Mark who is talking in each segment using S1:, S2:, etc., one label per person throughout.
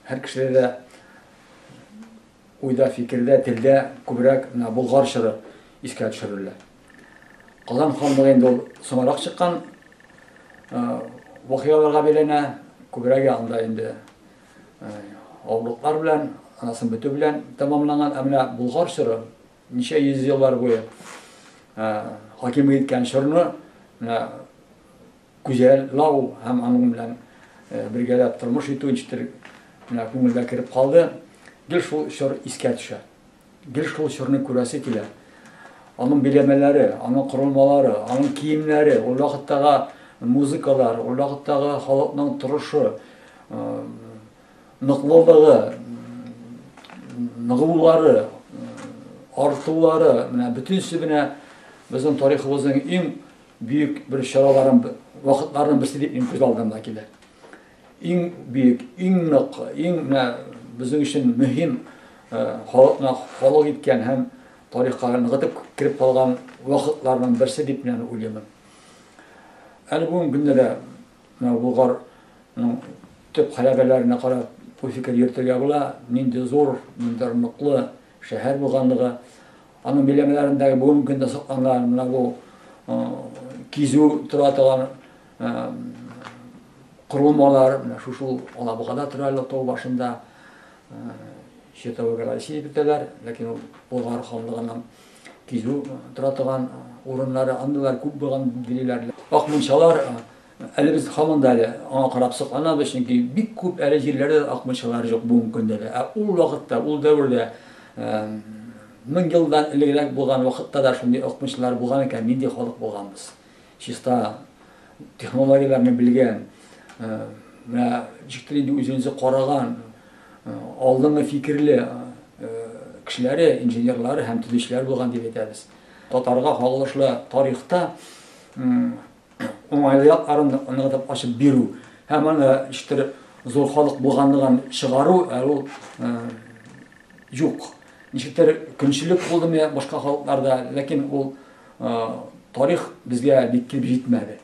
S1: һәр кешеләрдә уйда, фикердә, телдә күбрәк Болгар чоры искә төшерелә. Казан ханлыгы инде ул соңрак чыккан вакыйгаларга бәйләнә, күбрәк анда инде авырлыклар белән, анасын бетү белән тәмамланган. Менә Болгар чоры ничә йөз еллар буе хакимлык иткән чорны күзәлләү һәм аның белән бергәләп тормыш итү ничектер күңелгә кереп калды. Гел шул чор искә төшә. Гел шул чорны күрәсе килә. Аның биләмәләре, аның корылмалары, аның киемнәре, ул вакыттагы музыкалар, ул вакыттагы халыкның торышы, ныклылыгы, ныгылулары, артулары, менә бөтенсе менә безнең тарихыбызның иң бөек бер чараларын, вакытларның берсе дип күз алдыма килә. Иң бөек, иң нык, иң безнең өчен мөһим халыкны халык иткән һәм тарихка ныгытып кирип калган вакытларның берсе дип мен уйлыйм. Әле бүгенге көндә дә Булгарның төп хәрабәләренә карап бу фикер йөртергә була, нинди зур, нинди ныклы шәһәр булганлыгы. Аның биләмәләрендәге бүгенге көндә сакланган менә бу кизү тора торган корылмалар, менә шул Алабугада тора тау башында Чертовыга Россия битәләр, ләкин ул Болгар ханлыгының кизү тора торган урыннары, андыйлар күп булган диләр. Ак мунчалар, әле без һаман да аңа карап сокланабыз, чөнки бик күп әле җирләрдә ак мунчалар юк бүгенге көндә дә. Ул вакытта, ул дәврдә 1000 елдан элегрәк булган вакытта да шундый ак мунчалар булган икән, нинди халык булганбыз. Чиста технологияларны белгән, менә җиктер инде үзенезе караган, алдынгы фикерле кешеләре, инженерлары һәм төзүчеләр булган дип әйтәбез. Татарга кагылышлы тарихта уңайлыкларын ныгытып ачып бирү һәм аны җиктер зур халык булганлыгын чыгару ул юк. Ничектер көнчелек булдымы башка халыкларда, ләкин ул тарих безгә бик килеп җитмәде.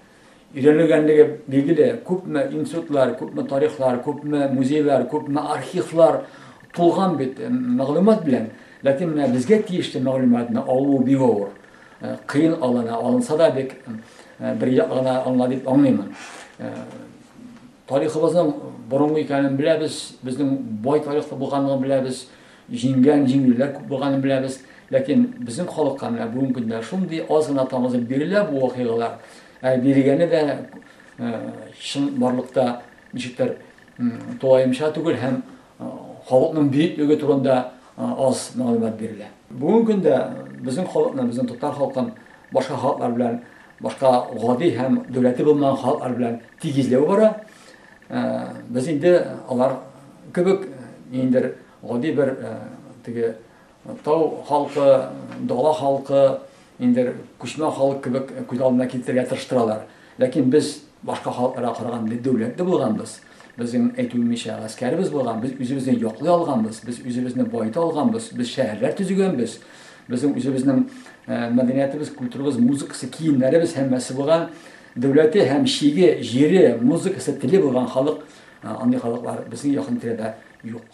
S1: Өйрәнелгәнлеге билгеле, күпме институтлар, күпме тарихлар, күпме музейлар, күпме архивлар тулган бит мәгълүмат белән, ләкин менә безгә тиешле мәгълүматны алу бик авыр. Кыен алынса да бик бер ягына аңла дип аңлыйм. Тарихыбызның борынгы икәнен беләбез, безнең бай тарихлы булганлыгын беләбез, җиңгән җиңүләр күп булганын беләбез, ләкин безнең халыкка менә бүгенге көндә шундый аз гына тамызып бирелә бу вакыйгалар. Биргәне дә чын барлыкта ничектер туаемча түгел һәм халыкның бөеклеге турында аз мәгълүмат бирелә. Бүгенге көндә безнең халыкны, безнең татар халкын башка халыклар белән, башка гади һәм дәүләте булмаган халыклар белән тигезләү бара. Без инде алар кебек ниндидер гади бер теге тау халкы, дала халкы, инде күчмә халык кебек күз алдына китерергә тырыштыралар. Ләкин без башка халыкларга караганда дәүләтле булганбыз. Безнең әйтүемчә гаскәрбез булган, без үзебезне яклый алганбыз, біз үзебезне байыта алганбыз, без шәһәрләр төзегәнбез. Безнең үзебезнең мәдәниятебез, культурабыз, музыкасы, киемнәребез һәммәсе булган, дәүләте һәм шиге, җире, музыкасы, теле булган халык, андый халыклар безнең якын тирәдә юк.